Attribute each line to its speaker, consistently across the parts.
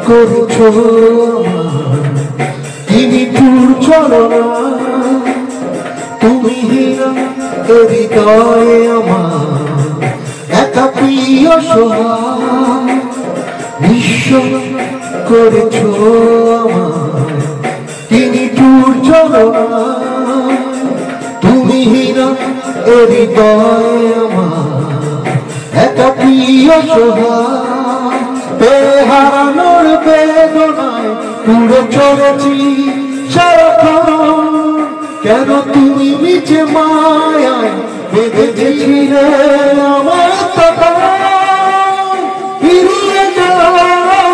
Speaker 1: করেছো নিঠুর ছলনা তুমি হীরা হৃদয়ে আমার একা প্রিয় সোহাগ নিঃস্ব করেছো আমার নিঠুর ছলনা তুমি হীরা হৃদয়ে আমার একা প্রিয় সোহাগ হারানোর বেদনায় পুড়ে চলেছি সারাক্ষণ কেন তুমি নিচে মায়ায় বেঁধেছিলে আমার ফিরিয়ে যাও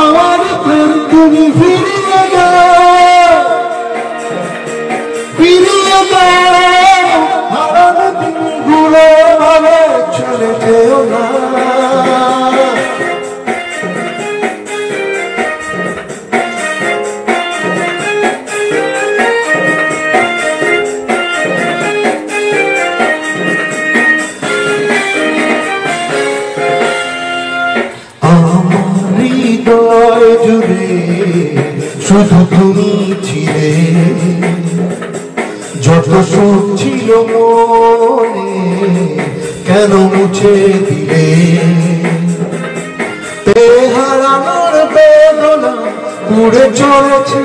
Speaker 1: আমার প্রেম তুমি ফিরিয়ে যাও ফিরিয়ে যাও হারানো দিনগুলো ভাবে চলে যেও না হৃদয় জুড়ে শুধু তুমি ছিলে যত সুখ ছিল মনে কেন মুছে দিলে হারানোর বেদনা পুড়ে চলেছি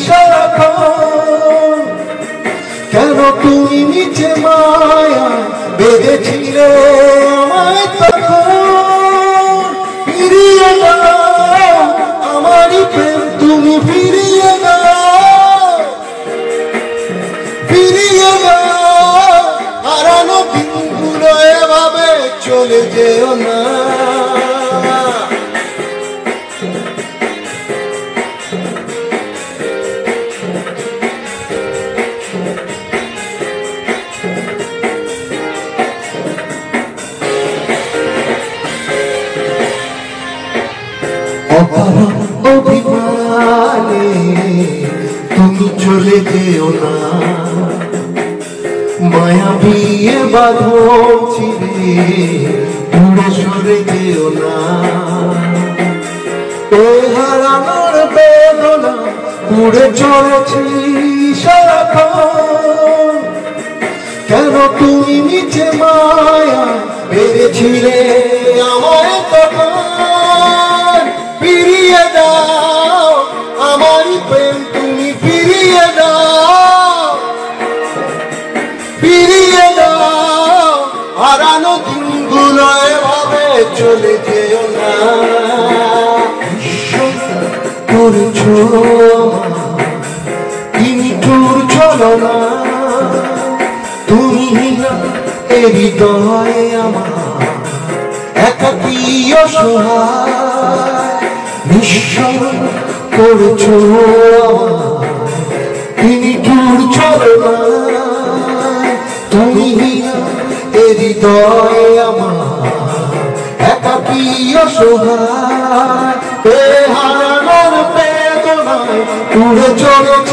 Speaker 1: সারাক্ষণ কেন তুমি নিচে মায়া বেঁধেছিলে আমায় তখন ফিরিয়ে দাও আমারই প্রেম তুমি ফিরিয়ে দাও ফিরিয়ে দাও হারানো দিনগুলো এভাবে চলে যেও না অভিমানে তুমি চলে যেও না মায়াবী বাঁধন ছিলে দূরে সরে যেও না হারানোর বেদনা পুড়ে চলেছি সারাক্ষণ কেন তুমি নিচে মায়া বেঁধেছিলে আমায় তখন ফিরিয়ে দাও আমারই প্রেম তুমি ফিরিয়ে দাও ফিরিয়ে দাও হারানো দিনগুলো এভাবে চলে যেও না করেছো নিঠুর ছলনা তুমি হৃদয়ে আমার একা প্রিয় সোহাগ নিঃস্ব করেছো নিঠুর ছলনা তুমি হৃদয়ে আমার একা প্রিয় সোহাগ হারানোর বেদনায় পুড়ে চলেছে